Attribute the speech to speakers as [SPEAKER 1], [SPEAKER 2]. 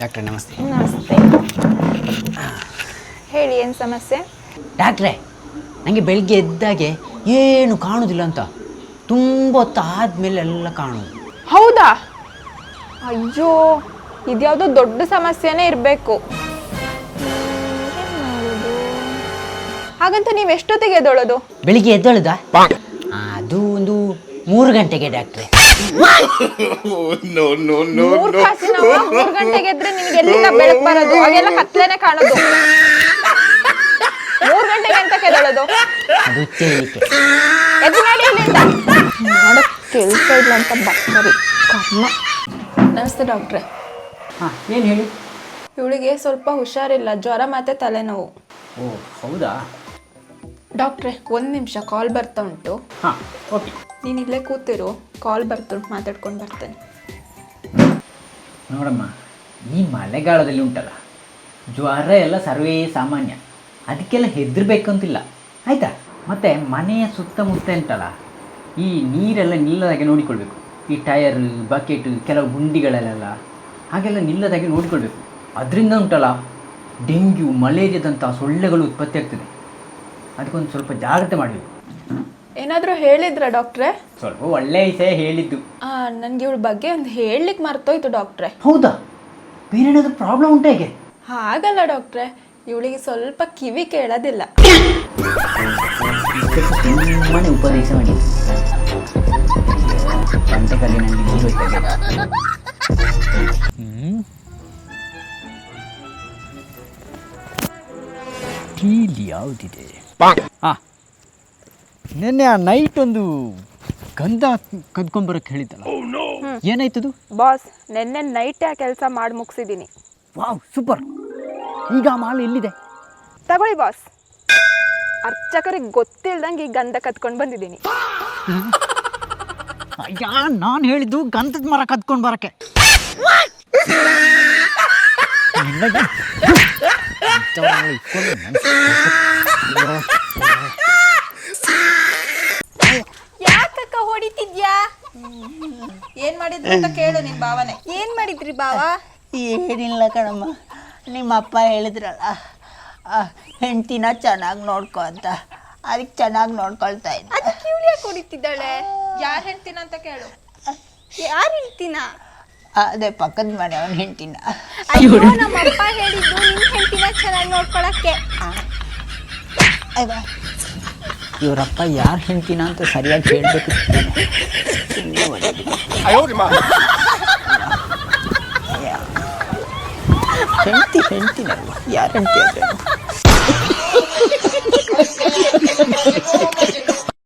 [SPEAKER 1] ಡಾಕ್ಟ್ರೆ ನಮಸ್ತೆ.
[SPEAKER 2] ನಮಸ್ತೆ. ಹೇಳಿ, ಏನು ಸಮಸ್ಯೆ?
[SPEAKER 1] ಡಾಕ್ಟ್ರೆ, ನನಗೆ ಬೆಳಿಗ್ಗೆ ಎದ್ದಾಗೆ ಏನು ಕಾಣೋದಿಲ್ಲ ಅಂತ, ತುಂಬ ಹೊತ್ತು ಆದಮೇಲೆ ಎಲ್ಲ ಕಾಣೋದು.
[SPEAKER 2] ಹೌದಾ? ಅಯ್ಯೋ, ಇದ್ಯಾವುದೋ ದೊಡ್ಡ ಸಮಸ್ಯೆನೇ ಇರಬೇಕು. ಹಾಗಂತ ನೀವು ಎಷ್ಟೊತ್ತಿಗೆ ಎದ್ದೊಳೋದು?
[SPEAKER 1] ಬೆಳಿಗ್ಗೆ ಎದ್ದೊಳ್ದ ಅದು ಒಂದು 3 ಗಂಟೆಗೆ ಡಾಕ್ಟ್ರೆ.
[SPEAKER 2] 3 ಗಂಟೆಗೆ ಎದ್ರೆ ನಿಮಗೆ ಎಲ್ಲಿಂದ ಬೆಳಕು ಬರೋದು? ಹಾಗೆಲ್ಲ ಕತ್ಲೇನೆ ಕಾಣೋದು. 3 ಗಂಟೆಗೆ ಎಂತಕ್ಕೆ ಎದ್ದೊಳೋದು?
[SPEAKER 1] ಅದು ತೇಲಿಕೆ.
[SPEAKER 2] ಎದ್ದು ನಡಿ ಇಲ್ಲಿಂದ. ನೋಡಕ್ ಕೆಲಸ ಇಲ್ಲ ಅಂತ ಬರ್ತಾರೆ ಕರ್ಮ. ನಮಸ್ತೆ ಡಾಕ್ಟ್ರೆ.
[SPEAKER 1] ಹಾಂ, ಏನು ಹೇಳಿ?
[SPEAKER 2] ಇವಳಿಗೆ ಸ್ವಲ್ಪ ಹುಷಾರಿಲ್ಲ, ಜ್ವರ ಮತ್ತೆ ತಲೆನೋವು.
[SPEAKER 1] ಓ ಹೌದಾ
[SPEAKER 2] ಡಾಕ್ಟ್ರೆ, 1 ನಿಮಿಷ ಕಾಲ್ ಬರ್ತಾ ಉಂಟು.
[SPEAKER 1] ಹಾಂ ಓಕೆ.
[SPEAKER 2] ನೀನು ಇಲ್ಲೇ ಕೂತಿರು, ಕಾಲ್ ಬರ್ತುಂಟು, ಮಾತಾಡ್ಕೊಂಡು ಬರ್ತೇನೆ.
[SPEAKER 3] ನೋಡಮ್ಮ, ಈ ಮಳೆಗಾಲದಲ್ಲಿ ಉಂಟಲ್ಲ, ಜ್ವರ ಎಲ್ಲ ಸರ್ವೇ ಸಾಮಾನ್ಯ, ಅದಕ್ಕೆಲ್ಲ ಹೆದರ್ಬೇಕಂತಿಲ್ಲ ಆಯಿತಾ. ಮತ್ತು ಮನೆಯ ಸುತ್ತಮುತ್ತ ಉಂಟಲ್ಲ, ಈ ನೀರೆಲ್ಲ ನಿಲ್ಲದಾಗೆ ನೋಡಿಕೊಳ್ಬೇಕು. ಈ ಟಯರ್, ಬಕೆಟ್, ಕೆಲವು ಗುಂಡಿಗಳಲ್ಲೆಲ್ಲ ಹಾಗೆಲ್ಲ ನಿಲ್ಲದಾಗೆ ನೋಡಿಕೊಳ್ಬೇಕು. ಅದರಿಂದ ಉಂಟಲ್ಲ ಡೆಂಗ್ಯೂ, ಮಲೇರಿಯಾದಂಥ ಸೊಳ್ಳೆಗಳು ಉತ್ಪತ್ತಿ ಆಗ್ತದೆ. ಅದಕ್ಕೊಂದು ಸ್ವಲ್ಪ ಜಾಗ್ರತೆ ಮಾಡಬೇಕು.
[SPEAKER 2] ಏನಾದರೂ ಹೇಳಿದ್ರಾ ಡಾಕ್ಟ್ರೆ?
[SPEAKER 3] ಸ್ವಲ್ಪ ಒಳ್ಳೆಯ ವಿಷಯ ಹೇಳಿದ್ದು.
[SPEAKER 2] ನನಗೆ ಇವಳ ಬಗ್ಗೆ ಒಂದು ಹೇಳಲಿಕ್ಕೆ ಮರ್ತೋಯ್ತು ಡಾಕ್ಟ್ರೆ.
[SPEAKER 3] ಹೌದಾ? ಬೇರೆ ಏನಾದರೂ ಪ್ರಾಬ್ಲಮ್ ಉಂಟಾ ಹೇಗೆ?
[SPEAKER 2] ಹಾಗಲ್ಲ ಡಾಕ್ಟ್ರೆ, ಇವಳಿಗೆ ಸ್ವಲ್ಪ ಕಿವಿ ಕೇಳೋದಿಲ್ಲ.
[SPEAKER 3] ತುಂಬಾನೇ ಉಪದೇಶ ಮಾಡಿ ನನಗೆ ನೀರು ಹೋಯ್ತದೆ. ಟೀಲಿ ಯಾವುದಿದೆ? ಹಾಂ, ನಿನ್ನೆ ಆ ನೈಟ್ ಒಂದು ಗಂಧ ಕದ್ಕೊಂಬರಕ್ಕೆ ಹೇಳಿದ್ದಲ್ಲ, ಏನಾಯ್ತದು?
[SPEAKER 2] ಬಾಸ್, ನೆನ್ನೆ ನೈಟ್ ಆ ಕೆಲಸ ಮಾಡಿ ಮುಗಿಸಿದ್ದೀನಿ.
[SPEAKER 3] Wow, super. ಈಗ ಆ ಮಾಲ್ ಎಲ್ಲಿದೆ?
[SPEAKER 2] ತಗೊಳ್ಳಿ ಬಾಸ್. ಅರ್ಚಕರಿಗೆ ಗೊತ್ತಿಲ್ದಂಗೆ ಈ ಗಂಧ ಕತ್ಕೊಂಡು ಬಂದಿದ್ದೀನಿ.
[SPEAKER 3] ಅಯ್ಯ, ನಾನು ಹೇಳಿದ್ದು ಗಂಧದ ಮರ ಕದ್ಕೊಂಡು ಬರಕ್ಕೆ.
[SPEAKER 2] ಯಾಕಕ್ಕ ಹೊಡಿತಿದ್ಯಾ? ಏನ್ ಮಾಡಿದ್ರು ಅಂತ ಕೇಳು ನಿನ್ ಭಾವನೆ. ಏನ್ ಮಾಡಿದ್ರಿ ಬಾವ?
[SPEAKER 4] ಏನಿಲ್ಲ ಕಣಮ್ಮ, ನಿಮ್ಮ ಅಪ್ಪ ಹೇಳಿದ್ರಲ್ಲ ಹೆಂಡ್ತಿನ ಚೆನ್ನಾಗಿ ನೋಡ್ಕೊ ಅಂತ, ಅದಕ್ಕೆ ಚೆನ್ನಾಗಿ ನೋಡ್ಕೊಳ್ತಾ ಇದ್ದೆ.
[SPEAKER 2] ಅದಕ್ಕೆ ಇವಳು ಯಾಕೆ ಹೊಡಿತಿದ್ದಾಳೆ? ಯಾರು ಹೆಂಡ್ತಿನ ಅಂತ ಕೇಳು. ಯಾರು ಹೆಂಡ್ತಿನ?
[SPEAKER 4] ಅದೇ ಪಕ್ಕದ ಮನೆಯವನ ಹೆಂಡ್ತಿನ.
[SPEAKER 2] ಅಯ್ಯೋ, ನಮ್ಮ ಅಪ್ಪ ಹೇಳಿದ್ದು ನಿನ್ ಹೆಂಡ್ತಿನ ಚೆನ್ನಾಗಿ ನೋಡ್ಕೊಳಕ್ಕೆ.
[SPEAKER 4] ಇವರಪ್ಪ ಯಾರು ಹೆಂಡ್ತಿನ ಅಂತ ಸರಿಯಾಗಿ ಹೇಳ್ಬೇಕು. ಹೆಂಡ್ತಿನ ಯಾರು ಹೆಂಡ್ತಿ ಅಂದ್ರೆ